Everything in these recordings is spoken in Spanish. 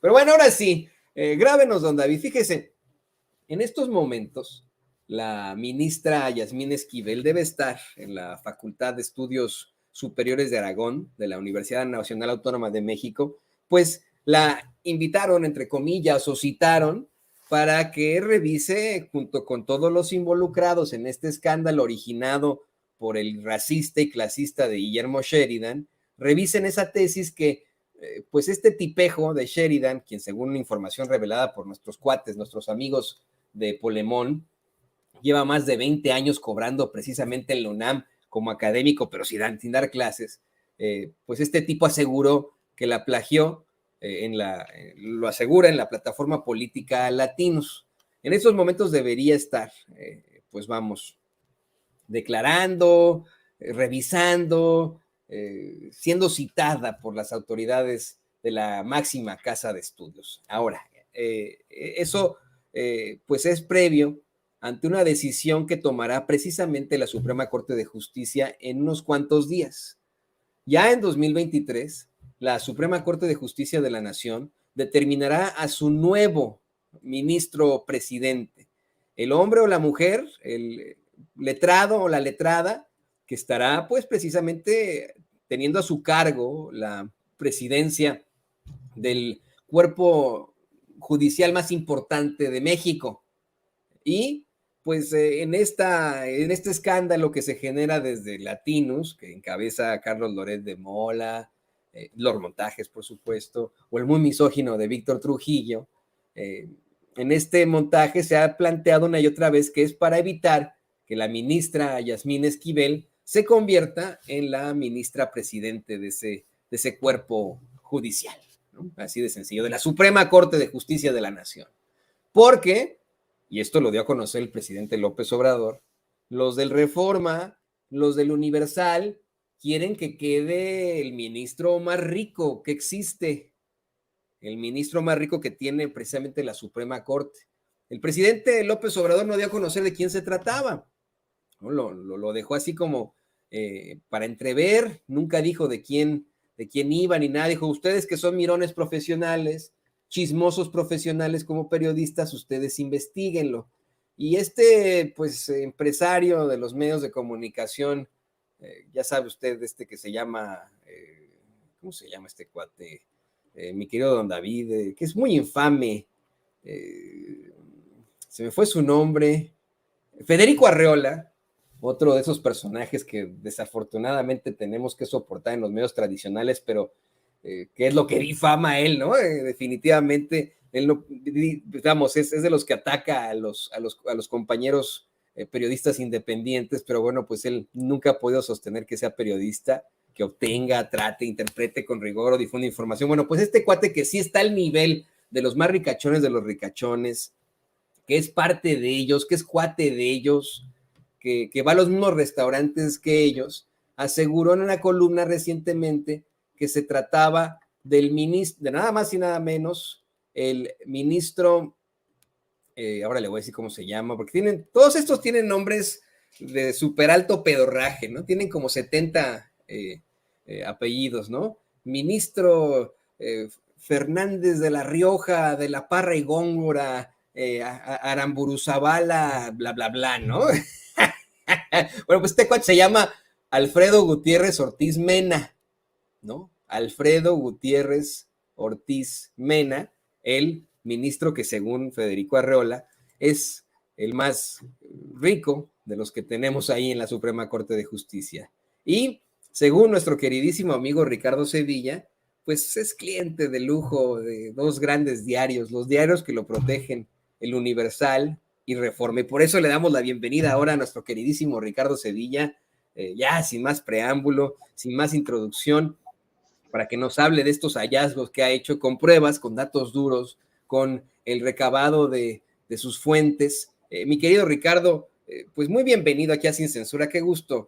Pero bueno, ahora sí, grábenos, don David. Fíjese, en estos momentos, la ministra Yasmín Esquivel debe estar en la Facultad de Estudios Superiores de Aragón, de la Universidad Nacional Autónoma de México, pues la invitaron, entre comillas, o citaron para que revise, junto con todos los involucrados en este escándalo originado por el racista y clasista de Guillermo Sheridan, revisen esa tesis que pues este tipejo de Sheridan, quien según información revelada por nuestros cuates, nuestros amigos de Polemón, lleva más de 20 años cobrando precisamente en la UNAM como académico, pero sin dar clases, pues este tipo aseguró que la plagió, lo asegura en la plataforma política Latinos. En estos momentos debería estar, pues vamos, declarando, revisando, siendo citada por las autoridades de la máxima casa de estudios. Ahora, eso pues es previo ante una decisión que tomará precisamente la Suprema Corte de Justicia en unos cuantos días. Ya en 2023, la Suprema Corte de Justicia de la Nación determinará a su nuevo ministro presidente, el hombre o la mujer, el letrado o la letrada, que estará pues precisamente teniendo a su cargo la presidencia del cuerpo judicial más importante de México. Y pues en este escándalo que se genera desde Latinos, que encabeza a Carlos Loret de Mola, los montajes, por supuesto, o el muy misógino de Víctor Trujillo, en este montaje se ha planteado una y otra vez que es para evitar que la ministra Yasmín Esquivel se convierta en la ministra presidente de ese cuerpo judicial, ¿no? Así de sencillo, de la Suprema Corte de Justicia de la Nación. Porque, y esto lo dio a conocer el presidente López Obrador, los del Reforma, los del Universal, quieren que quede el ministro más rico que existe, el ministro más rico que tiene precisamente la Suprema Corte. El presidente López Obrador no dio a conocer de quién se trataba, ¿no? Lo dejó así como para entrever, nunca dijo de quién iba ni nada, dijo, ustedes que son mirones profesionales, chismosos profesionales como periodistas, ustedes investíguenlo. Y este, pues, empresario de los medios de comunicación, ya sabe usted, que se llama, ¿cómo se llama este cuate? Mi querido don David, que es muy infame, se me fue su nombre, Federico Arreola, otro de esos personajes que desafortunadamente tenemos que soportar en los medios tradicionales, pero que es lo que difama a él, ¿no? Definitivamente, él no, digamos, es de los que ataca a los compañeros periodistas independientes, pero bueno, pues él nunca ha podido sostener que sea periodista, que obtenga, trate, interprete con rigor o difunda información. Bueno, pues este cuate que sí está al nivel de los más ricachones de los ricachones, que es parte de ellos, que es cuate de ellos, que va a los mismos restaurantes que ellos, aseguró en una columna recientemente que se trataba del ministro, de nada más y nada menos, el ministro, ahora le voy a decir cómo se llama, porque todos estos tienen nombres de súper alto pedorraje, ¿no? Tienen como 70 apellidos, ¿no? Ministro Fernández de la Rioja, de la Parra y Góngora, Aramburuzabala, bla, bla, bla, ¿no? Bueno, pues este cuate se llama Alfredo Gutiérrez Ortiz Mena, ¿no? Alfredo Gutiérrez Ortiz Mena, el ministro que según Federico Arreola es el más rico de los que tenemos ahí en la Suprema Corte de Justicia. Y según nuestro queridísimo amigo Ricardo Sevilla, pues es cliente de lujo de dos grandes diarios, los diarios que lo protegen, el Universal y Reforma. Y por eso le damos la bienvenida ahora a nuestro queridísimo Ricardo Sevilla, ya sin más preámbulo, sin más introducción, para que nos hable de estos hallazgos que ha hecho con pruebas, con datos duros, con el recabado de sus fuentes. Mi querido Ricardo, pues muy bienvenido aquí a Sin Censura. Qué gusto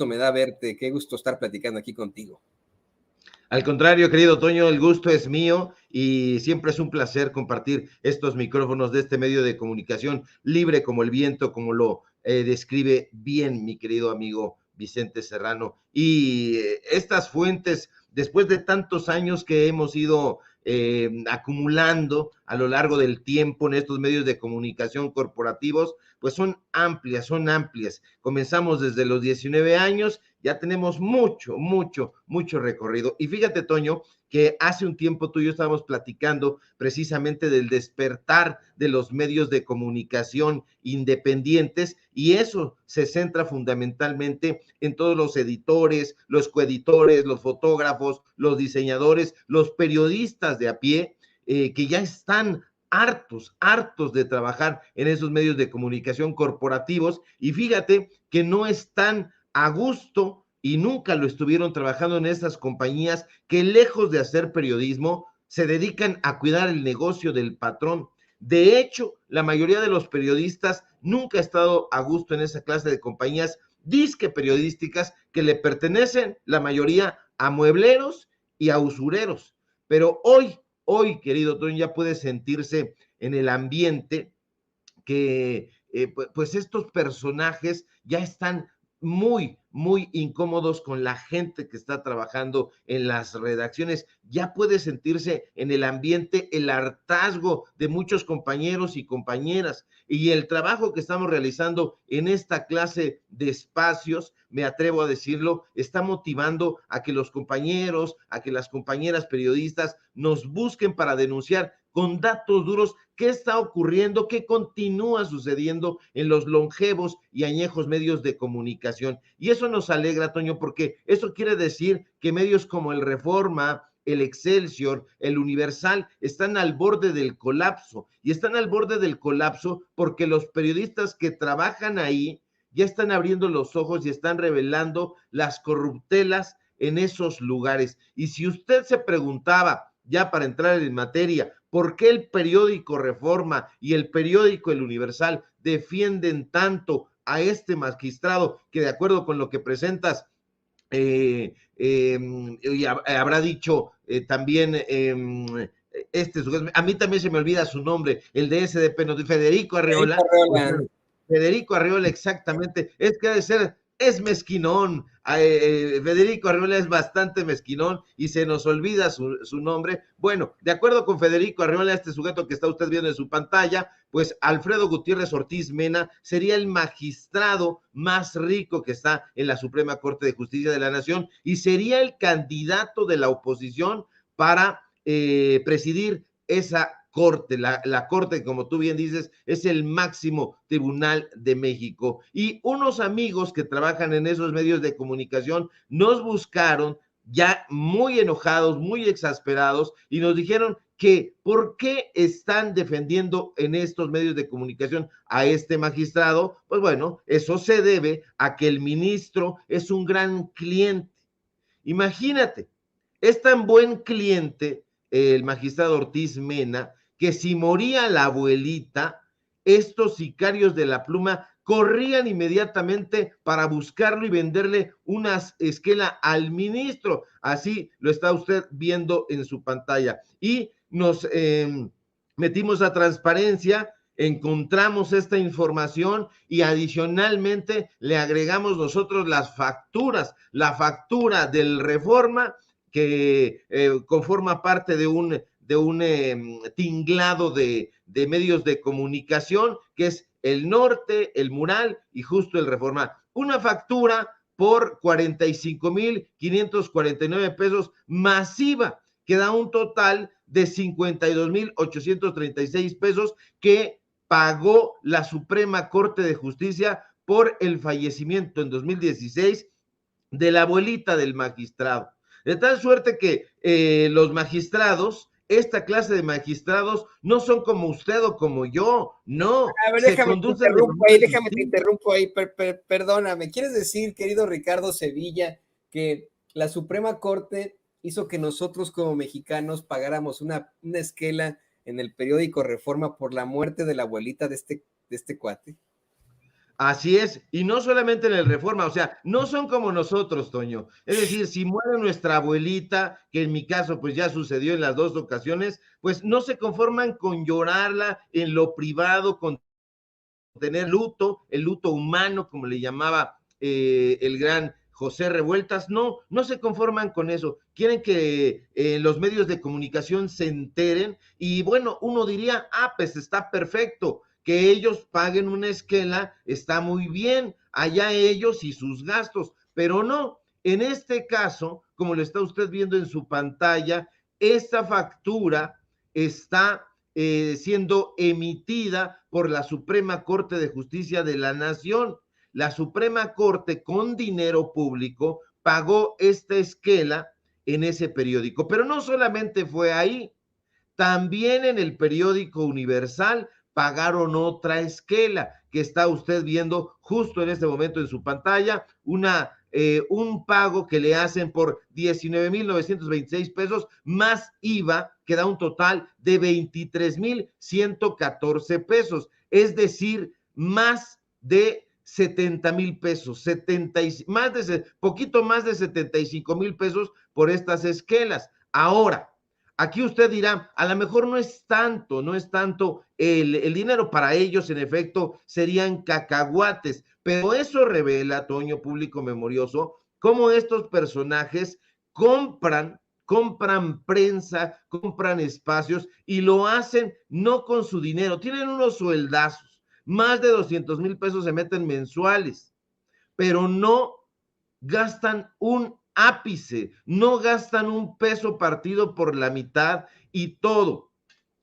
me da verte, qué gusto estar platicando aquí contigo. Al contrario, querido Toño, el gusto es mío y siempre es un placer compartir estos micrófonos de este medio de comunicación libre como el viento, como lo describe bien mi querido amigo Vicente Serrano. Y estas fuentes, después de tantos años que hemos ido acumulando a lo largo del tiempo en estos medios de comunicación corporativos, pues son amplias, son amplias. Comenzamos desde los 19 años, ya tenemos mucho, mucho, mucho recorrido. Y fíjate, Toño, que hace un tiempo tú y yo estábamos platicando precisamente del despertar de los medios de comunicación independientes, y eso se centra fundamentalmente en todos los editores, los coeditores, los fotógrafos, los diseñadores, los periodistas de a pie, que ya están hartos de trabajar en esos medios de comunicación corporativos, y fíjate que no están a gusto y nunca lo estuvieron trabajando en estas compañías que, lejos de hacer periodismo, se dedican a cuidar el negocio del patrón. De hecho, la mayoría de los periodistas nunca ha estado a gusto en esa clase de compañías disque periodísticas que le pertenecen, la mayoría, a muebleros y a usureros. Pero hoy, querido Toño, ya puede sentirse en el ambiente que pues estos personajes ya están muy, muy incómodos con la gente que está trabajando en las redacciones. Ya puede sentirse en el ambiente el hartazgo de muchos compañeros y compañeras, y el trabajo que estamos realizando en esta clase de espacios, me atrevo a decirlo, está motivando a que los compañeros, a que las compañeras periodistas nos busquen para denunciar con datos duros qué está ocurriendo, qué continúa sucediendo en los longevos y añejos medios de comunicación. Y eso nos alegra, Toño, porque eso quiere decir que medios como el Reforma, el Excelsior, el Universal, están al borde del colapso, y están al borde del colapso porque los periodistas que trabajan ahí ya están abriendo los ojos y están revelando las corruptelas en esos lugares. Y si usted se preguntaba, ya para entrar en materia, ¿por qué el periódico Reforma y el periódico El Universal defienden tanto a este magistrado que, de acuerdo con lo que presentas, habrá dicho también a mí también se me olvida su nombre, el de SDP, ¿no? Federico Arreola. Federico Arreola, exactamente, es que ha de ser, es mezquinón. Federico Arreola es bastante mezquinón y se nos olvida su nombre. Bueno, de acuerdo con Federico Arreola, este sujeto que está usted viendo en su pantalla, pues Alfredo Gutiérrez Ortiz Mena sería el magistrado más rico que está en la Suprema Corte de Justicia de la Nación, y sería el candidato de la oposición para presidir esa corte, la corte, como tú bien dices, es el máximo tribunal de México. Y unos amigos que trabajan en esos medios de comunicación nos buscaron ya muy enojados, muy exasperados, y nos dijeron que ¿por qué están defendiendo en estos medios de comunicación a este magistrado? Pues bueno, eso se debe a que el ministro es un gran cliente. Imagínate, es tan buen cliente el magistrado Ortiz Mena que si moría la abuelita, estos sicarios de la pluma corrían inmediatamente para buscarlo y venderle una esquela al ministro. Así lo está usted viendo en su pantalla. Y nos metimos a transparencia, encontramos esta información y adicionalmente le agregamos nosotros las facturas, la factura del Reforma que conforma parte de un tinglado de medios de comunicación, que es El Norte, El Mural y justo el Reforma. Una factura por 45,549 pesos masiva, que da un total de 52,836 pesos que pagó la Suprema Corte de Justicia por el fallecimiento en 2016 de la abuelita del magistrado. De tal suerte que los magistrados, esta clase de magistrados, no son como usted o como yo, no. A ver, déjame te interrumpo ahí, perdóname. ¿Quieres decir, querido Ricardo Sevilla, que la Suprema Corte hizo que nosotros como mexicanos pagáramos una esquela en el periódico Reforma por la muerte de la abuelita de este cuate? Así es, y no solamente en el Reforma, o sea, no son como nosotros, Toño. Es decir, si muere nuestra abuelita, que en mi caso pues ya sucedió en las dos ocasiones, pues no se conforman con llorarla en lo privado, con tener luto, el luto humano, como le llamaba el gran José Revueltas, no se conforman con eso, quieren que los medios de comunicación se enteren y bueno, uno diría, pues está perfecto, que ellos paguen una esquela, está muy bien, allá ellos y sus gastos, pero no, en este caso, como lo está usted viendo en su pantalla, esta factura está siendo emitida por la Suprema Corte de Justicia de la Nación. La Suprema Corte con dinero público pagó esta esquela en ese periódico, pero no solamente fue ahí, también en el periódico Universal pagaron otra esquela que está usted viendo justo en este momento en su pantalla, un pago que le hacen por 19,926 pesos más IVA, que da un total de 23,114 pesos, es decir, más de 70,000 pesos, poquito más de 75,000 pesos por estas esquelas. Ahora, aquí usted dirá, a lo mejor no es tanto el dinero para ellos, en efecto, serían cacahuates, pero eso revela, Toño, público memorioso, cómo estos personajes compran prensa, compran espacios y lo hacen no con su dinero, tienen unos sueldazos, más de 200,000 pesos se meten mensuales, pero no gastan un ápice, no gastan un peso partido por la mitad y todo,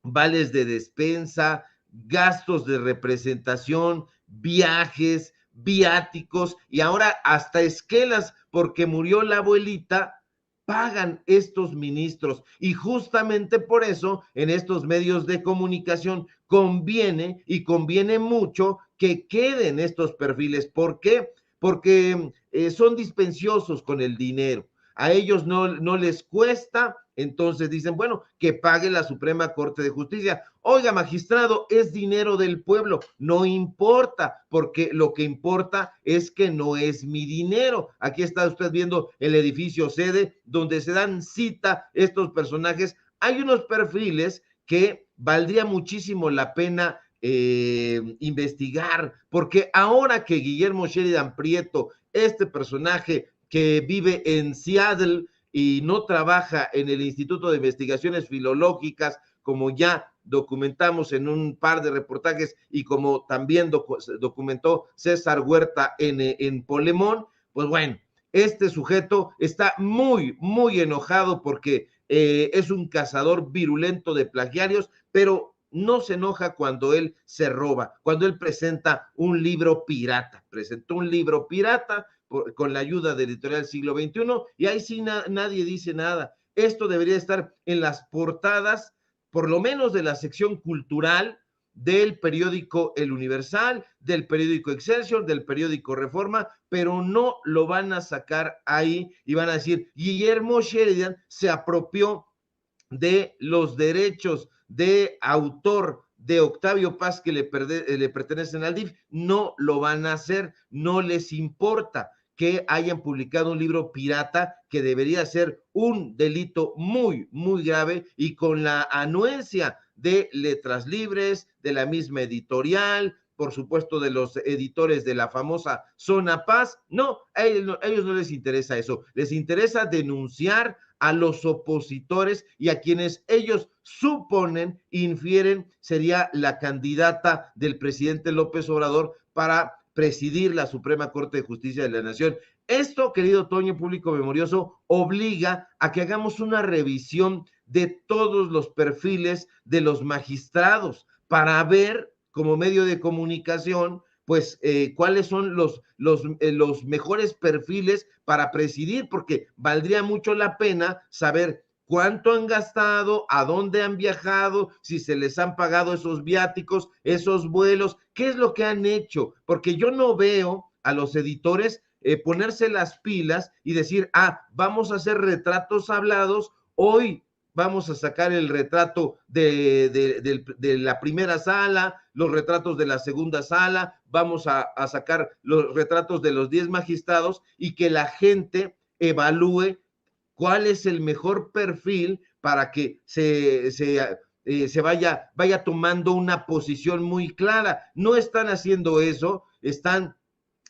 vales de despensa, gastos de representación, viajes, viáticos y ahora hasta esquelas porque murió la abuelita, pagan estos ministros y justamente por eso en estos medios de comunicación conviene y conviene mucho que queden estos perfiles. ¿Por qué? Porque son dispensiosos con el dinero. A ellos no les cuesta, entonces dicen, bueno, que pague la Suprema Corte de Justicia. Oiga, magistrado, es dinero del pueblo, no importa, porque lo que importa es que no es mi dinero. Aquí está usted viendo el edificio sede, donde se dan cita estos personajes. Hay unos perfiles que valdría muchísimo la pena investigar, porque ahora que Guillermo Sheridan Prieto, este personaje que vive en Seattle y no trabaja en el Instituto de Investigaciones Filológicas, como ya documentamos en un par de reportajes y como también documentó César Huerta en Polemón, pues bueno, este sujeto está muy, muy enojado porque es un cazador virulento de plagiarios, pero no se enoja cuando él se roba, cuando él presenta un libro pirata. Presentó un libro pirata con la ayuda de Editorial Siglo XXI y ahí sí nadie dice nada. Esto debería estar en las portadas, por lo menos de la sección cultural del periódico El Universal, del periódico Excelsior, del periódico Reforma, pero no lo van a sacar ahí y van a decir, Guillermo Sheridan se apropió de los derechos de autor de Octavio Paz que le pertenecen al DIF. No lo van a hacer, no les importa que hayan publicado un libro pirata que debería ser un delito muy, muy grave y con la anuencia de Letras Libres, de la misma editorial, por supuesto de los editores de la famosa Zona Paz. No, a ellos no les interesa eso, les interesa denunciar a los opositores y a quienes ellos suponen, infieren, sería la candidata del presidente López Obrador para presidir la Suprema Corte de Justicia de la Nación. Esto, querido Toño, público memorioso, obliga a que hagamos una revisión de todos los perfiles de los magistrados para ver, como medio de comunicación, pues cuáles son los mejores perfiles para presidir, porque valdría mucho la pena saber cuánto han gastado, a dónde han viajado, si se les han pagado esos viáticos, esos vuelos, qué es lo que han hecho, porque yo no veo a los editores ponerse las pilas y decir, vamos a hacer retratos hablados, hoy vamos a sacar el retrato de la primera sala, los retratos de la segunda sala, vamos a sacar los retratos de los 10 magistrados y que la gente evalúe cuál es el mejor perfil para que se vaya tomando una posición muy clara. No están haciendo eso, están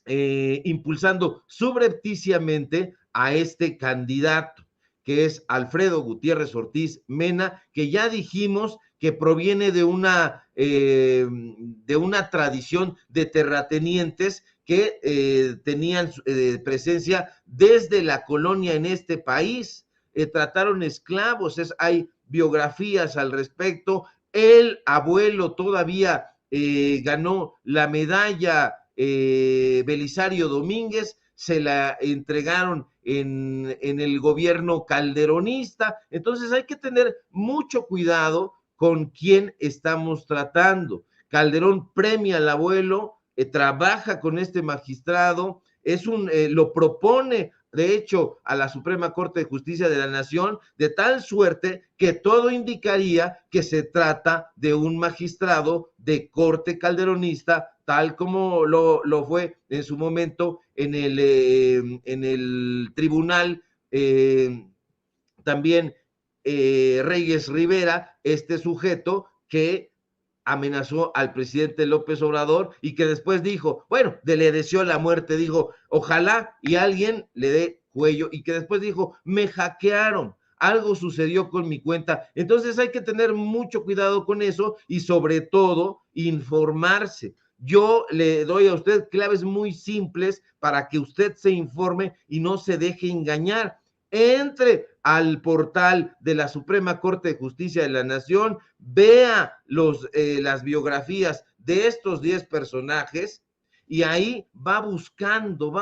impulsando subrepticiamente a este candidato, que es Alfredo Gutiérrez Ortiz Mena, que ya dijimos que proviene de una tradición de terratenientes que tenían presencia desde la colonia en este país, trataron esclavos, hay biografías al respecto. El abuelo todavía ganó la medalla Belisario Domínguez, se la entregaron en el gobierno calderonista. Entonces hay que tener mucho cuidado con quién estamos tratando. Calderón premia al abuelo, trabaja con este magistrado, lo propone de hecho a la Suprema Corte de Justicia de la Nación, de tal suerte que todo indicaría que se trata de un magistrado de corte calderonista, tal como lo fue en su momento en el tribunal también Reyes Rivera, este sujeto que amenazó al presidente López Obrador y que después dijo, bueno, le deseó la muerte, dijo, ojalá y alguien le dé cuello, y que después dijo, me hackearon, algo sucedió con mi cuenta. Entonces hay que tener mucho cuidado con eso y sobre todo informarse. Yo le doy a usted claves muy simples para que usted se informe y no se deje engañar. Entre al portal de la Suprema Corte de Justicia de la Nación, vea las biografías de estos 10 personajes y ahí va buscando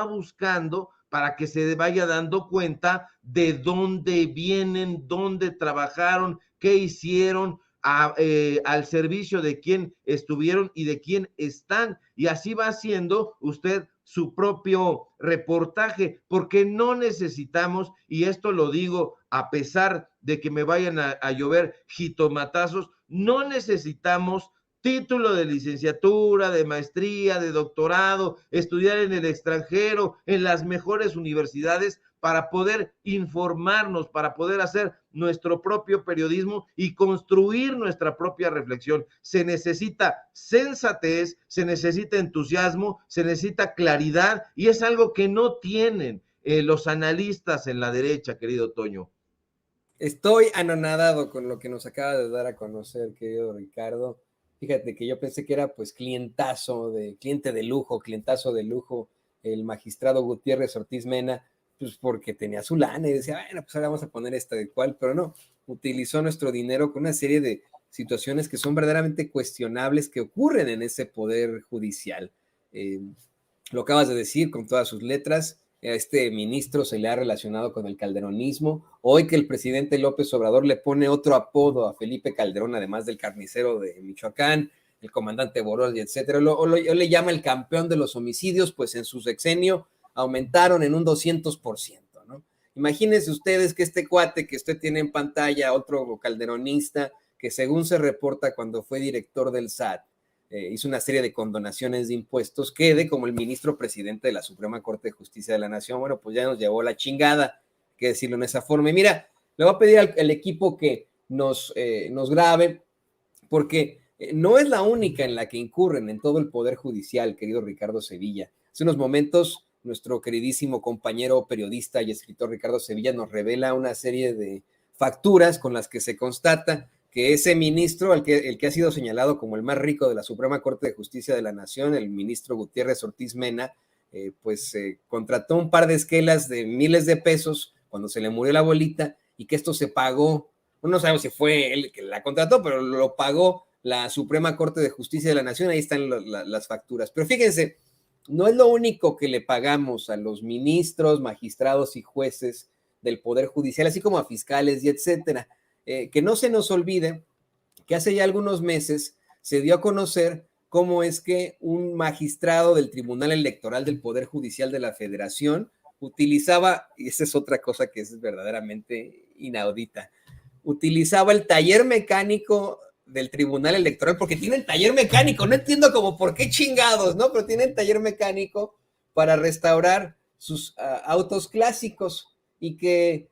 para que se vaya dando cuenta de dónde vienen, dónde trabajaron, qué hicieron, al servicio de quién estuvieron y de quién están. Y así va haciendo usted su propio reportaje, porque no necesitamos, y esto lo digo a pesar de que me vayan a llover jitomatazos, no necesitamos título de licenciatura, de maestría, de doctorado, estudiar en el extranjero, en las mejores universidades, para poder informarnos, para poder hacer nuestro propio periodismo y construir nuestra propia reflexión. Se necesita sensatez, se necesita entusiasmo, se necesita claridad, y es algo que no tienen los analistas en la derecha, querido Toño. Estoy anonadado con lo que nos acaba de dar a conocer, querido Ricardo. Fíjate que yo pensé que era pues clientazo, cliente de lujo, clientazo de lujo, el magistrado Gutiérrez Ortiz Mena, pues porque tenía su lana y decía, bueno, pues ahora vamos a poner esta de cual, pero no, utilizó nuestro dinero con una serie de situaciones que son verdaderamente cuestionables que ocurren en ese poder judicial. Lo acabas de decir con todas sus letras. A este ministro se le ha relacionado con el calderonismo. Hoy que el presidente López Obrador le pone otro apodo a Felipe Calderón, además del carnicero de Michoacán, el comandante Borol, etcétera, yo le llama el campeón de los homicidios, pues en su sexenio aumentaron en un 200%, ¿no? Imagínense ustedes que este cuate que usted tiene en pantalla, otro calderonista, que según se reporta cuando fue director del SAT, hizo una serie de condonaciones de impuestos, quede como el ministro presidente de la Suprema Corte de Justicia de la Nación. Bueno, pues ya nos llevó la chingada, hay que decirlo en esa forma. Y mira, le voy a pedir al equipo que nos grabe, porque no es la única en la que incurren en todo el Poder Judicial, querido Ricardo Sevilla. Hace unos momentos, nuestro queridísimo compañero periodista y escritor Ricardo Sevilla nos revela una serie de facturas con las que se constata que ese ministro, el que ha sido señalado como el más rico de la Suprema Corte de Justicia de la Nación, el ministro Gutiérrez Ortiz Mena, contrató un par de esquelas de miles de pesos cuando se le murió la abuelita, y que esto se pagó, no sabemos si fue él que la contrató, pero lo pagó la Suprema Corte de Justicia de la Nación. Ahí están las facturas. Pero fíjense, no es lo único que le pagamos a los ministros, magistrados y jueces del Poder Judicial, así como a fiscales y etcétera. Que no se nos olvide que hace ya algunos meses se dio a conocer cómo es que un magistrado del Tribunal Electoral del Poder Judicial de la Federación utilizaba, y esa es otra cosa que es verdaderamente inaudita, utilizaba el taller mecánico del Tribunal Electoral, porque tienen taller mecánico, no entiendo como por qué chingados, ¿no? Pero tienen taller mecánico para restaurar sus autos clásicos, y que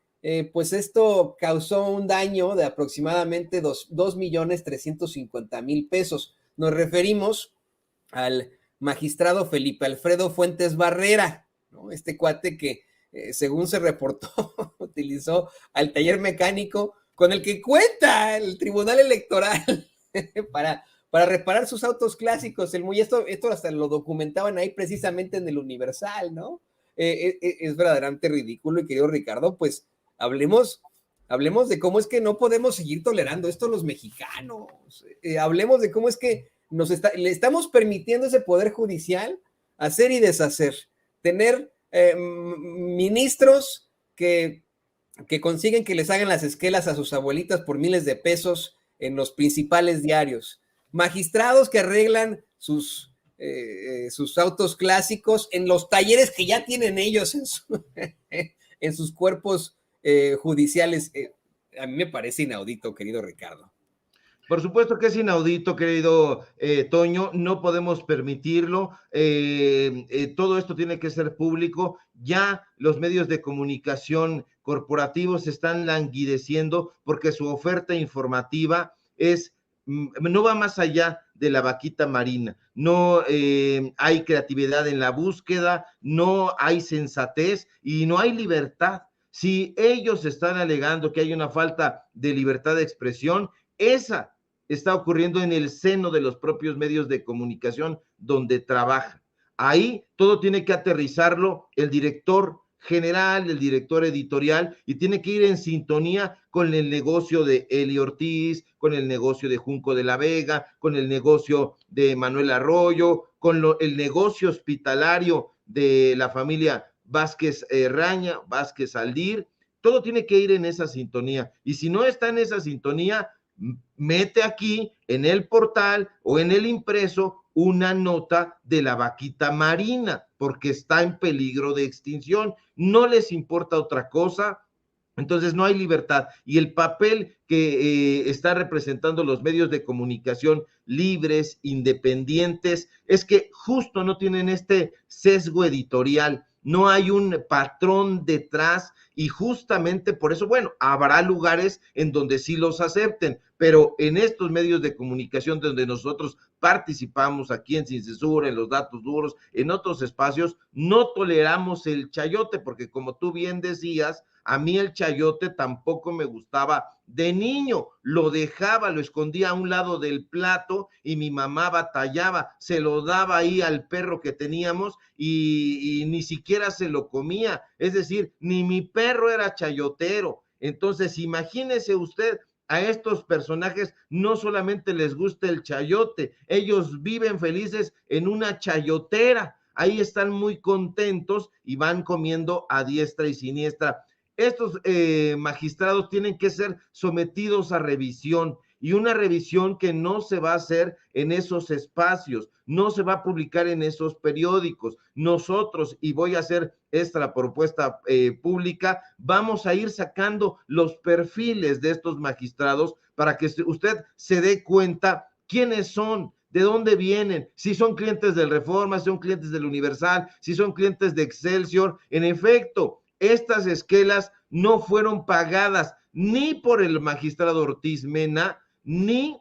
pues esto causó un daño de aproximadamente 2.350.000 pesos. Nos referimos al magistrado Felipe Alfredo Fuentes Barrera, ¿no? Este cuate que, según se reportó, utilizó al taller mecánico con el que cuenta el Tribunal Electoral para reparar sus autos clásicos. Esto hasta lo documentaban ahí precisamente en el Universal, ¿no? Es verdaderamente ridículo, y querido Ricardo, pues hablemos de cómo es que no podemos seguir tolerando esto los mexicanos. Hablemos de cómo es que le estamos permitiendo ese poder judicial hacer y deshacer. Tener ministros que consiguen que les hagan las esquelas a sus abuelitas por miles de pesos en los principales diarios. Magistrados que arreglan sus autos clásicos en los talleres que ya tienen ellos en sus cuerpos judiciales. A mí me parece inaudito, querido Ricardo. Por supuesto que es inaudito, querido Toño, no podemos permitirlo, todo esto tiene que ser público, ya los medios de comunicación corporativos están languideciendo porque su oferta informativa no va más allá de la vaquita marina, no hay creatividad en la búsqueda, no hay sensatez y no hay libertad. Si ellos están alegando que hay una falta de libertad de expresión, esa está ocurriendo en el seno de los propios medios de comunicación donde trabaja. Ahí todo tiene que aterrizarlo el director general, el director editorial, y tiene que ir en sintonía con el negocio de Eli Ortiz, con el negocio de Junco de la Vega, con el negocio de Manuel Arroyo, con el negocio hospitalario de la familia Vázquez Raña, Vázquez Aldir. Todo tiene que ir en esa sintonía, y si no está en esa sintonía, mete aquí en el portal o en el impreso una nota de la vaquita marina, porque está en peligro de extinción. No les importa otra cosa. Entonces no hay libertad, y el papel que está representando los medios de comunicación libres, independientes, es que justo no tienen este sesgo editorial, no hay un patrón detrás, y justamente por eso, bueno, habrá lugares en donde sí los acepten, pero en estos medios de comunicación donde nosotros participamos aquí en Sin Censura, en Los Datos Duros, en otros espacios, no toleramos el chayote, porque como tú bien decías, a mí el chayote tampoco me gustaba de niño, lo dejaba, lo escondía a un lado del plato y mi mamá batallaba, se lo daba ahí al perro que teníamos y ni siquiera se lo comía, es decir, ni mi perro era chayotero. Entonces, imagínese usted, a estos personajes no solamente les gusta el chayote, ellos viven felices en una chayotera, ahí están muy contentos y van comiendo a diestra y siniestra. Estos magistrados tienen que ser sometidos a revisión, y una revisión que no se va a hacer en esos espacios, no se va a publicar en esos periódicos. Nosotros, y voy a hacer esta propuesta pública, vamos a ir sacando los perfiles de estos magistrados para que usted se dé cuenta quiénes son, de dónde vienen, si son clientes del Reforma, si son clientes del Universal, si son clientes de Excelsior. En efecto, estas esquelas no fueron pagadas ni por el magistrado Ortiz Mena, ni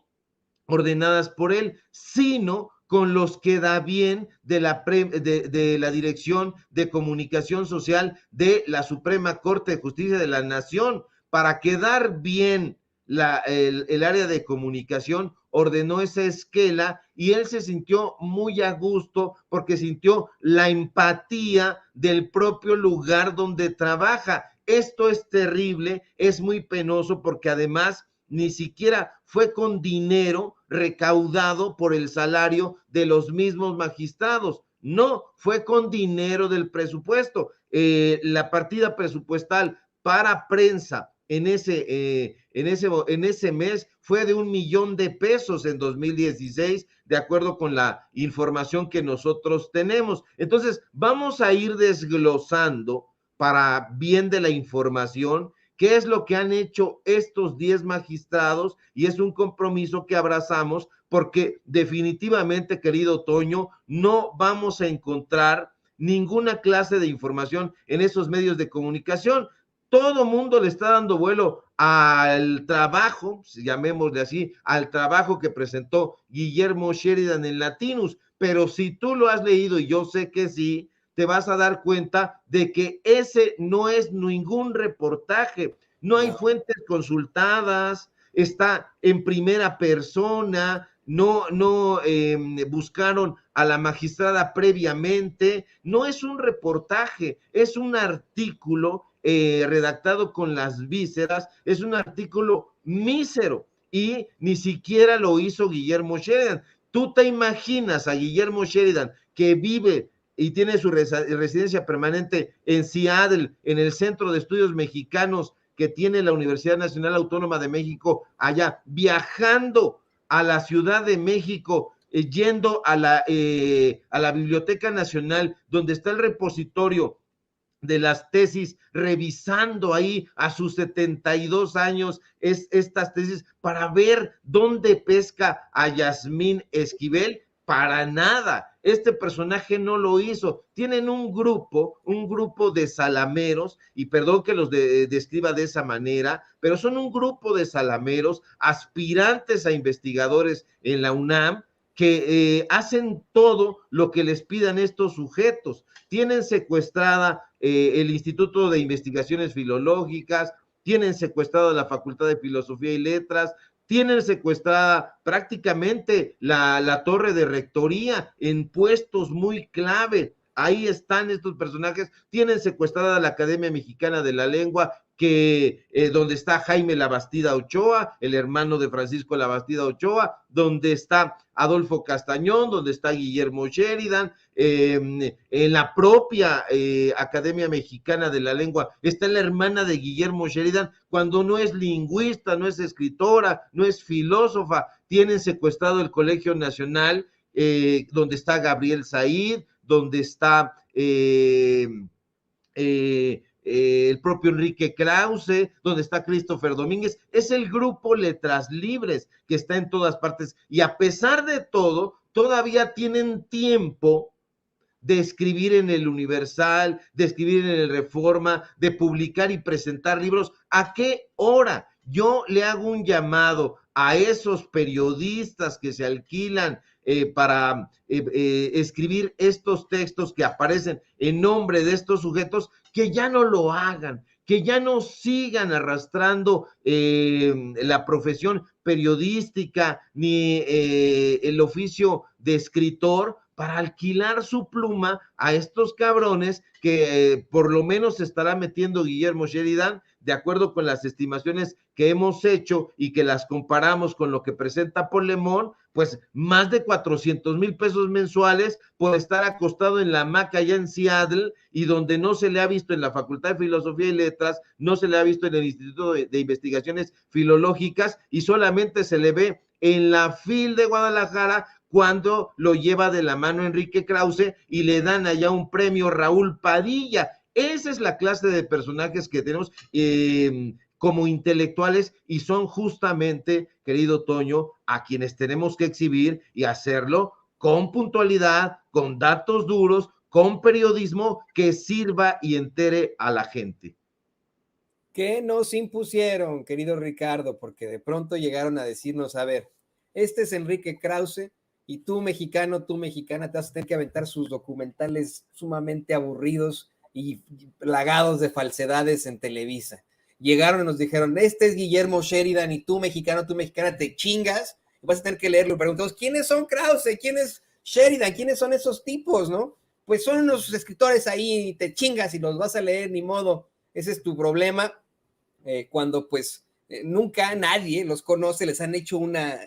ordenadas por él, sino con los que da bien de la Dirección de Comunicación Social de la Suprema Corte de Justicia de la Nación. Para quedar bien el área de comunicación, ordenó esa esquela, y él se sintió muy a gusto porque sintió la empatía del propio lugar donde trabaja. Esto es terrible, es muy penoso, porque además ni siquiera fue con dinero recaudado por el salario de los mismos magistrados, no, fue con dinero del presupuesto. La partida presupuestal para prensa en ese mes fue de $1 millón en 2016, de acuerdo con la información que nosotros tenemos. Entonces, vamos a ir desglosando para bien de la información qué es lo que han hecho estos 10 magistrados, y es un compromiso que abrazamos, porque definitivamente, querido Toño, no vamos a encontrar ninguna clase de información en esos medios de comunicación. Todo mundo le está dando vuelo al trabajo, llamémosle así, al trabajo que presentó Guillermo Sheridan en Latinus, pero si tú lo has leído, y yo sé que sí, te vas a dar cuenta de que ese no es ningún reportaje, no hay fuentes consultadas, está en primera persona, no buscaron a la magistrada previamente, no es un reportaje, es un artículo redactado con las vísceras, es un artículo mísero y ni siquiera lo hizo Guillermo Sheridan. ¿Tú te imaginas a Guillermo Sheridan que vive y tiene su residencia permanente en Seattle, en el Centro de Estudios Mexicanos que tiene la Universidad Nacional Autónoma de México allá, viajando a la Ciudad de México, yendo a la Biblioteca Nacional, donde está el repositorio de las tesis, revisando ahí a sus 72 años estas tesis para ver dónde pesca a Yasmín Esquivel? Para nada, este personaje no lo hizo. Tienen un grupo de salameros, y perdón que los describa de esa manera, pero son un grupo de salameros, aspirantes a investigadores en la UNAM, que hacen todo lo que les pidan estos sujetos. Tienen secuestrada el Instituto de Investigaciones Filológicas, tienen secuestrada la Facultad de Filosofía y Letras, tienen secuestrada prácticamente la torre de rectoría en puestos muy clave. Ahí están estos personajes, tienen secuestrada la Academia Mexicana de la Lengua, que donde está Jaime Labastida Ochoa, el hermano de Francisco Labastida Ochoa, donde está Adolfo Castañón, donde está Guillermo Sheridan, en la propia Academia Mexicana de la Lengua está la hermana de Guillermo Sheridan, cuando no es lingüista, no es escritora, no es filósofa. Tienen secuestrado el Colegio Nacional, donde está Gabriel Said, donde está el propio Enrique Krause, donde está Christopher Domínguez. Es el grupo Letras Libres que está en todas partes, y a pesar de todo, todavía tienen tiempo de escribir en el Universal, de escribir en el Reforma, de publicar y presentar libros. ¿A qué hora? Yo le hago un llamado a esos periodistas que se alquilan para escribir estos textos que aparecen en nombre de estos sujetos, que ya no lo hagan, que ya no sigan arrastrando la profesión periodística ni el oficio de escritor para alquilar su pluma a estos cabrones que por lo menos se estará metiendo Guillermo Sheridan, de acuerdo con las estimaciones que hemos hecho y que las comparamos con lo que presenta Polemón, pues más de 400,000 pesos mensuales por estar acostado en la hamaca allá en Seattle, y donde no se le ha visto en la Facultad de Filosofía y Letras, no se le ha visto en el Instituto de Investigaciones Filológicas, y solamente se le ve en la FIL de Guadalajara, cuando lo lleva de la mano Enrique Krause y le dan allá un premio Raúl Padilla. Esa es la clase de personajes que tenemos como intelectuales, y son justamente, querido Toño, a quienes tenemos que exhibir y hacerlo con puntualidad, con datos duros, con periodismo que sirva y entere a la gente. ¿Qué nos impusieron, querido Ricardo? Porque de pronto llegaron a decirnos, a ver, este es Enrique Krause, y tú, mexicano, tú, mexicana, te vas a tener que aventar sus documentales sumamente aburridos y plagados de falsedades en Televisa. Llegaron y nos dijeron, este es Guillermo Sheridan, y tú, mexicano, tú, mexicana, te chingas, y vas a tener que leerlo. Y preguntamos, ¿quiénes son Krause? ¿Quién es Sheridan? ¿Quiénes son esos tipos, no? Pues son unos escritores ahí, y te chingas y los vas a leer, ni modo. Ese es tu problema. Cuando pues nunca nadie los conoce, les han hecho una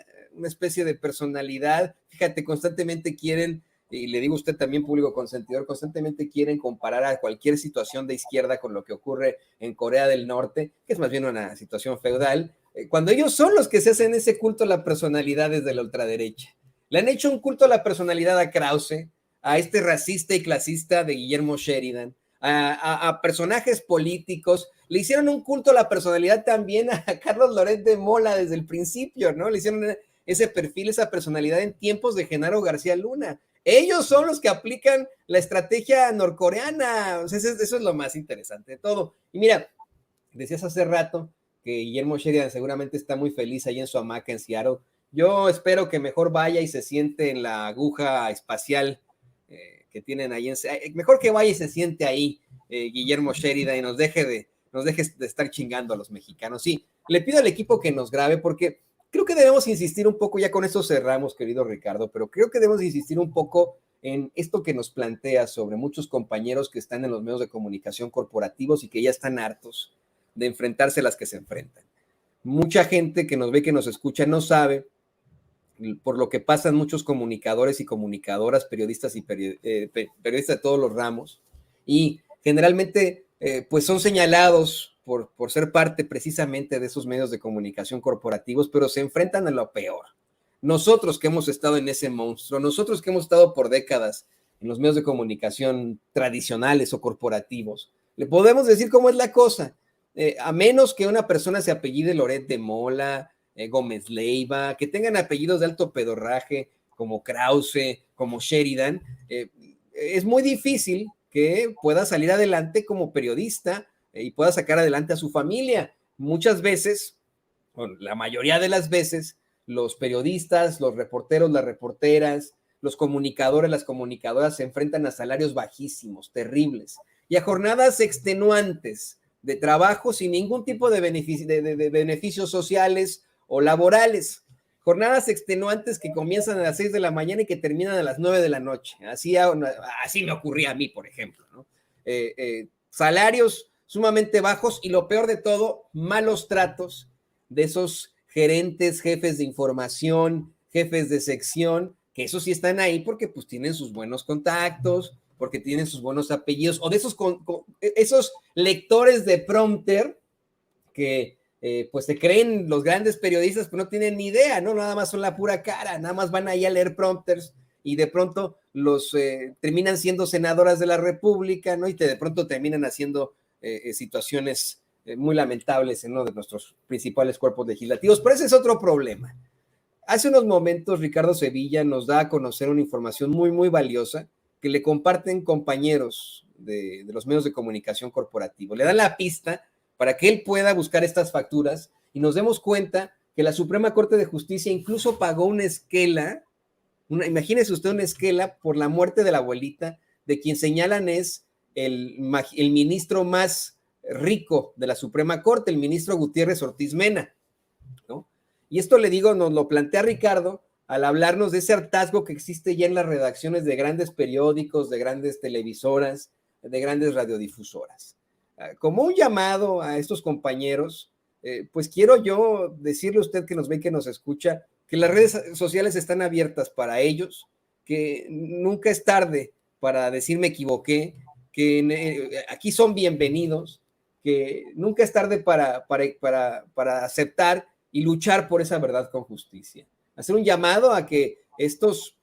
especie de personalidad. Fíjate, constantemente quieren, y le digo a usted también, público consentidor, constantemente quieren comparar a cualquier situación de izquierda con lo que ocurre en Corea del Norte, que es más bien una situación feudal, cuando ellos son los que se hacen ese culto a la personalidad desde la ultraderecha. Le han hecho un culto a la personalidad a Krause, a este racista y clasista de Guillermo Sheridan, a personajes políticos. Le hicieron un culto a la personalidad también a Carlos Loret de Mola desde el principio, ¿no? Le hicieron ese perfil, esa personalidad en tiempos de Genaro García Luna. Ellos son los que aplican la estrategia norcoreana. O sea, eso es lo más interesante de todo. Y mira, decías hace rato que Guillermo Sheridan seguramente está muy feliz ahí en su hamaca en Seattle. Yo espero que mejor vaya y se siente en la aguja espacial que tienen ahí. Mejor que vaya y se siente ahí, Guillermo Sheridan, y nos deje de estar chingando a los mexicanos. Sí, le pido al equipo que nos grabe porque creo que debemos insistir un poco, ya con esto cerramos, querido Ricardo, pero creo que debemos insistir un poco en esto que nos plantea sobre muchos compañeros que están en los medios de comunicación corporativos y que ya están hartos de enfrentarse a las que se enfrentan. Mucha gente que nos ve, que nos escucha, no sabe por lo que pasan muchos comunicadores y comunicadoras, periodistas y periodistas de todos los ramos, y generalmente pues son señalados por ser parte precisamente de esos medios de comunicación corporativos, pero se enfrentan a lo peor. Nosotros que hemos estado en ese monstruo, nosotros que hemos estado por décadas en los medios de comunicación tradicionales o corporativos, le podemos decir cómo es la cosa. A menos que una persona se apellide Loret de Mola, Gómez Leiva, que tengan apellidos de alto pedorraje, como Krause, como Sheridan, es muy difícil que pueda salir adelante como periodista y pueda sacar adelante a su familia. Muchas veces, bueno, la mayoría de las veces, los periodistas, los reporteros, las reporteras, los comunicadores, las comunicadoras se enfrentan a salarios bajísimos, terribles, y a jornadas extenuantes de trabajo sin ningún tipo de beneficios sociales o laborales. Jornadas extenuantes que comienzan a las 6 de la mañana y que terminan a las 9 de la noche. Así me ocurría a mí, por ejemplo, ¿no? Salarios sumamente bajos y lo peor de todo, malos tratos de esos gerentes, jefes de información, jefes de sección, que esos sí están ahí porque pues tienen sus buenos contactos, porque tienen sus buenos apellidos, o de esos lectores de prompter que pues se creen los grandes periodistas, pero no tienen ni idea, ¿no? Nada más son la pura cara, nada más van ahí a leer prompters y de pronto los terminan siendo senadoras de la República, ¿no? Y de pronto terminan haciendo situaciones muy lamentables en uno de nuestros principales cuerpos legislativos, pero ese es otro problema. Hace unos momentos Ricardo Sevilla nos da a conocer una información muy, muy valiosa que le comparten compañeros de los medios de comunicación corporativo. Le dan la pista para que él pueda buscar estas facturas y nos demos cuenta que la Suprema Corte de Justicia incluso pagó una esquela, imagínese usted una esquela por la muerte de la abuelita, de quien señalan es el ministro más rico de la Suprema Corte, el ministro Gutiérrez Ortiz Mena, ¿no? Y esto le digo, nos lo plantea Ricardo al hablarnos de ese hartazgo que existe ya en las redacciones de grandes periódicos, de grandes televisoras, de grandes radiodifusoras. Como un llamado a estos compañeros, pues quiero yo decirle a usted que nos ve y que nos escucha, que las redes sociales están abiertas para ellos, que nunca es tarde para decir me equivoqué, que aquí son bienvenidos, que nunca es tarde para aceptar y luchar por esa verdad con justicia. Hacer un llamado a que estos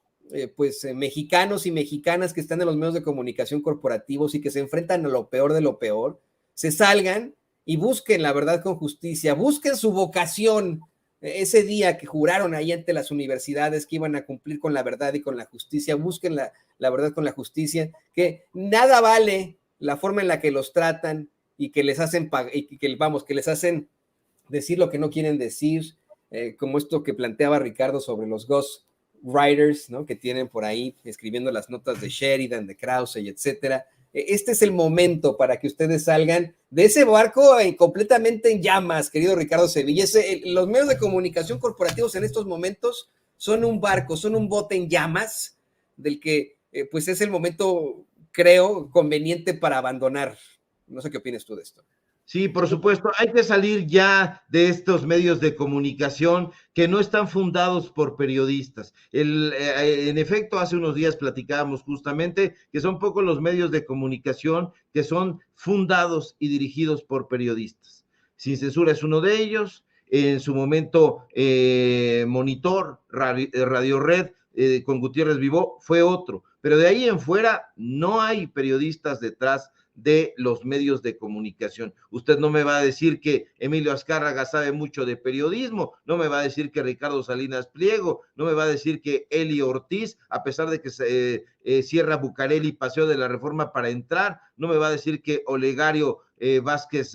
mexicanos y mexicanas que están en los medios de comunicación corporativos y que se enfrentan a lo peor de lo peor, se salgan y busquen la verdad con justicia, busquen su vocación, ese día que juraron ahí ante las universidades que iban a cumplir con la verdad y con la justicia, busquen la verdad con la justicia, que nada vale la forma en la que los tratan y que les hacen que les hacen decir lo que no quieren decir, como esto que planteaba Ricardo sobre los ghost writers, ¿no? Que tienen por ahí escribiendo las notas de Sheridan, de Krause y etcétera. Este es el momento para que ustedes salgan de ese barco completamente en llamas, querido Ricardo Sevilla. Los medios de comunicación corporativos en estos momentos son un barco, son un bote en llamas, del que pues es el momento, creo, conveniente para abandonar. No sé qué opinas tú de esto. Sí, por supuesto, hay que salir ya de estos medios de comunicación que no están fundados por periodistas. En efecto, hace unos días platicábamos justamente que son pocos los medios de comunicación que son fundados y dirigidos por periodistas. Sin Censura es uno de ellos, en su momento Monitor, Radio Red, con Gutiérrez Vivó, fue otro, pero de ahí en fuera no hay periodistas detrás de los medios de comunicación. Usted no me va a decir que Emilio Azcárraga sabe mucho de periodismo, no me va a decir que Ricardo Salinas Pliego, no me va a decir que Eli Ortiz, a pesar de que cierra Bucareli Paseo de la Reforma para entrar, no me va a decir que Olegario Vázquez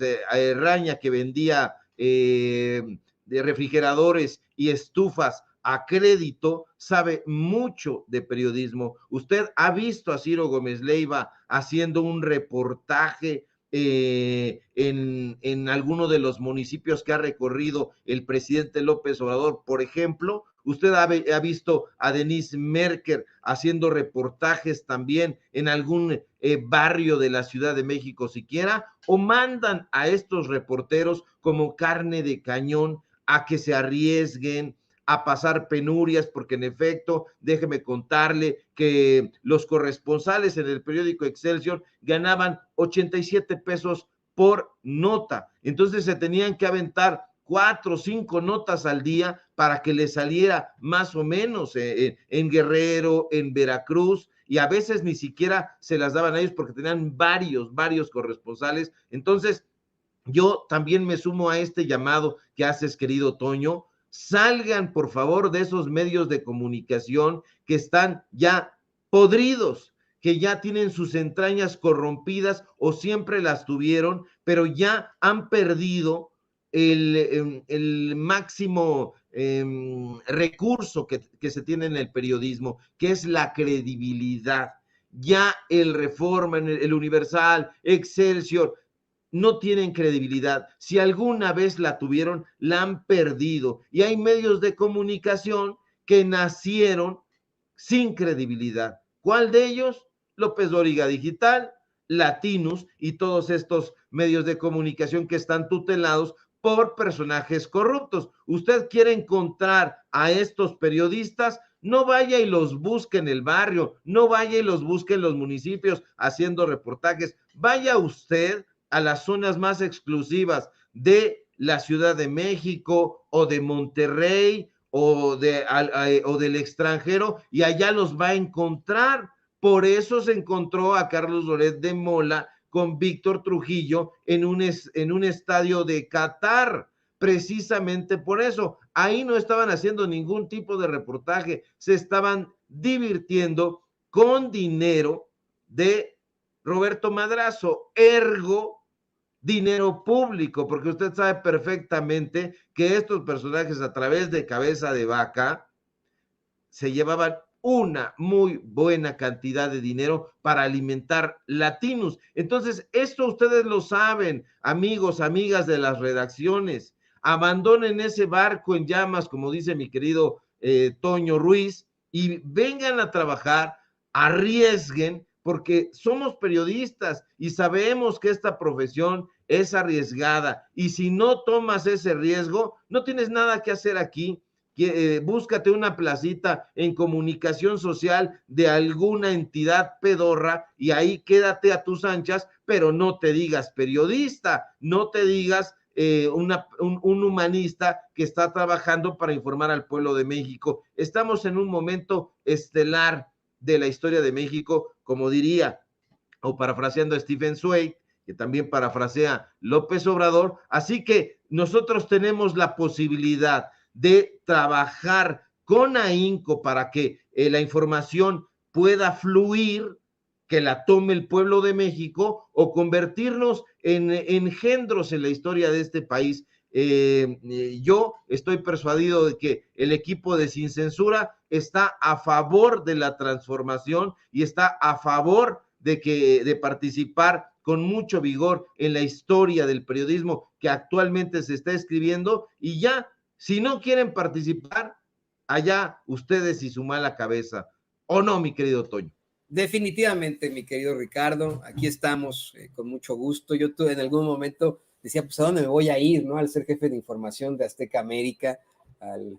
Raña, que vendía de refrigeradores y estufas a crédito, sabe mucho de periodismo. Usted ha visto a Ciro Gómez Leiva haciendo un reportaje en alguno de los municipios que ha recorrido el presidente López Obrador, por ejemplo. Usted ha visto a Denise Merker haciendo reportajes también en algún barrio de la Ciudad de México siquiera, o mandan a estos reporteros como carne de cañón a que se arriesguen a pasar penurias, porque en efecto, déjeme contarle que los corresponsales en el periódico Excelsior ganaban 87 pesos por nota, entonces se tenían que aventar 4 o 5 notas al día para que les saliera más o menos en Guerrero, en Veracruz, y a veces ni siquiera se las daban a ellos porque tenían varios corresponsales. Entonces, yo también me sumo a este llamado que haces, querido Toño. Salgan, por favor, de esos medios de comunicación que están ya podridos, que ya tienen sus entrañas corrompidas o siempre las tuvieron, pero ya han perdido el máximo recurso que se tiene en el periodismo, que es la credibilidad. Ya el Reforma, el Universal, Excelsior, no tienen credibilidad. Si alguna vez la tuvieron, la han perdido. Y hay medios de comunicación que nacieron sin credibilidad. ¿Cuál de ellos? López Dóriga Digital, Latinus y todos estos medios de comunicación que están tutelados por personajes corruptos. Usted quiere encontrar a estos periodistas, no vaya y los busque en el barrio, no vaya y los busque en los municipios haciendo reportajes, vaya usted a las zonas más exclusivas de la Ciudad de México o de Monterrey o del extranjero, y allá los va a encontrar. Por eso se encontró a Carlos Loret de Mola con Víctor Trujillo en un estadio de Qatar, precisamente por eso. Ahí no estaban haciendo ningún tipo de reportaje, se estaban divirtiendo con dinero de Roberto Madrazo, ergo dinero público, porque usted sabe perfectamente que estos personajes a través de Cabeza de Vaca se llevaban una muy buena cantidad de dinero para alimentar Latinus. Entonces, esto ustedes lo saben, amigos, amigas de las redacciones. Abandonen ese barco en llamas, como dice mi querido Toño Ruiz, y vengan a trabajar, arriesguen, porque somos periodistas y sabemos que esta profesión es arriesgada, y si no tomas ese riesgo, no tienes nada que hacer aquí. Búscate una placita en comunicación social de alguna entidad pedorra y ahí quédate a tus anchas, pero no te digas periodista, no te digas un humanista que está trabajando para informar al pueblo de México. Estamos en un momento estelar de la historia de México, como diría, o parafraseando a Stephen Zweig, que también parafrasea López Obrador. Así que nosotros tenemos la posibilidad de trabajar con ahínco para que la información pueda fluir, que la tome el pueblo de México, o convertirnos en engendros en la historia de este país. Yo estoy persuadido de que el equipo de Sin Censura está a favor de la transformación y está a favor de participar con mucho vigor en la historia del periodismo que actualmente se está escribiendo. Y ya, si no quieren participar, allá ustedes y su mala cabeza. ¿O no, mi querido Toño? Definitivamente, mi querido Ricardo, aquí estamos con mucho gusto. Yo en algún momento decía, pues, ¿a dónde me voy a ir, no? Al ser jefe de información de Azteca América, al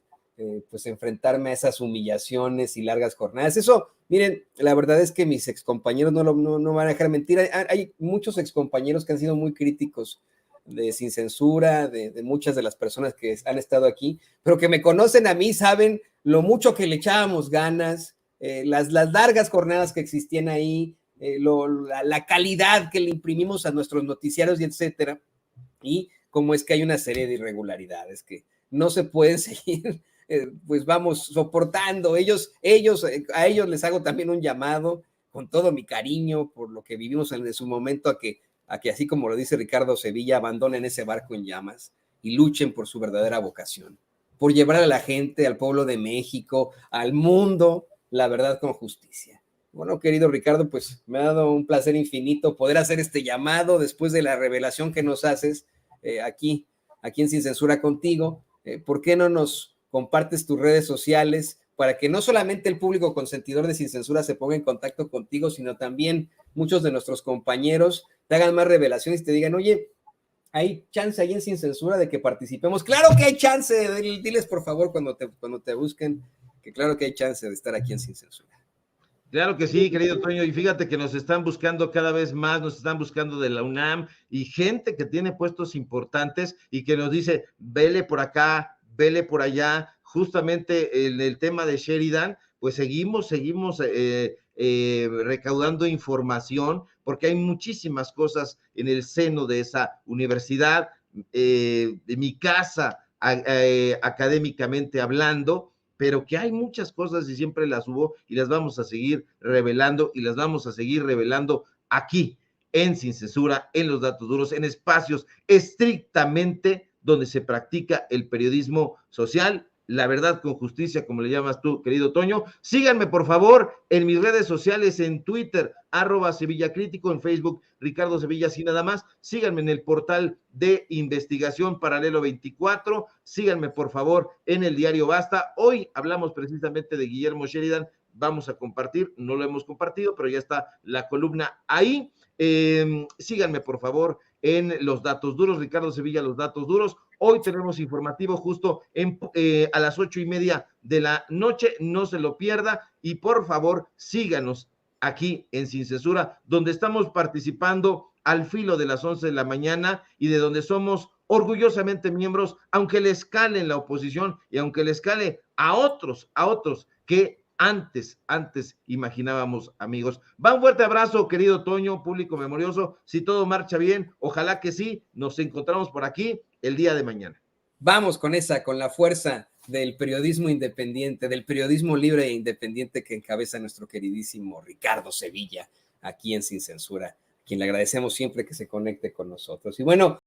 pues enfrentarme a esas humillaciones y largas jornadas. Eso, miren, la verdad es que mis excompañeros no van a dejar mentir. Hay muchos excompañeros que han sido muy críticos de Sin Censura, de muchas de las personas que han estado aquí, pero que me conocen a mí, saben lo mucho que le echábamos ganas, las largas jornadas que existían ahí, la calidad que le imprimimos a nuestros noticiarios y etcétera, y cómo es que hay una serie de irregularidades que no se pueden seguir, pues vamos soportando. A ellos les hago también un llamado con todo mi cariño por lo que vivimos en su momento, a que así como lo dice Ricardo Sevilla, abandonen ese barco en llamas y luchen por su verdadera vocación. por llevar a la gente, al pueblo de México, al mundo, la verdad con justicia. Bueno, querido Ricardo, pues me ha dado un placer infinito poder hacer este llamado después de la revelación que nos haces aquí en Sin Censura contigo. ¿Por qué no nos compartes tus redes sociales para que no solamente el público consentidor de Sin Censura se ponga en contacto contigo, sino también muchos de nuestros compañeros te hagan más revelaciones y te digan, oye, ¿hay chance ahí en Sin Censura de que participemos? ¡Claro que hay chance! Diles por favor cuando te busquen, que claro que hay chance de estar aquí en Sin Censura. Claro que sí, querido Toño, y fíjate que nos están buscando cada vez más, nos están buscando de la UNAM y gente que tiene puestos importantes y que nos dice, vele por acá, vele por allá, justamente en el tema de Sheridan, pues seguimos recaudando información, porque hay muchísimas cosas en el seno de esa universidad, de mi casa, académicamente hablando, pero que hay muchas cosas y siempre las hubo y las vamos a seguir revelando y las vamos a seguir revelando aquí en Sin Censura, en Los Datos Duros, en espacios estrictamente donde se practica el periodismo social, la verdad con justicia, como le llamas tú, querido Toño. Síganme, por favor, en mis redes sociales, en Twitter, @SevillaCrítico, en Facebook, Ricardo Sevilla, así nada más. Síganme en el portal de investigación Paralelo 24. Síganme, por favor, en el diario Basta. Hoy hablamos precisamente de Guillermo Sheridan. Vamos a compartir, no lo hemos compartido, pero ya está la columna ahí. Síganme, por favor, en Los Datos Duros, Ricardo Sevilla, Los Datos Duros. Hoy tenemos informativo justo a las 8:30 de la noche, no se lo pierda y por favor síganos aquí en Sin Censura, donde estamos participando al filo de las 11 de la mañana y de donde somos orgullosamente miembros, aunque le escale en la oposición y aunque le escale a otros que antes imaginábamos amigos. Va un fuerte abrazo, querido Toño, público memorioso. Si todo marcha bien, ojalá que sí, nos encontramos por aquí el día de mañana. Vamos con la fuerza del periodismo independiente, del periodismo libre e independiente que encabeza nuestro queridísimo Ricardo Sevilla, aquí en Sin Censura, quien le agradecemos siempre que se conecte con nosotros. Y bueno,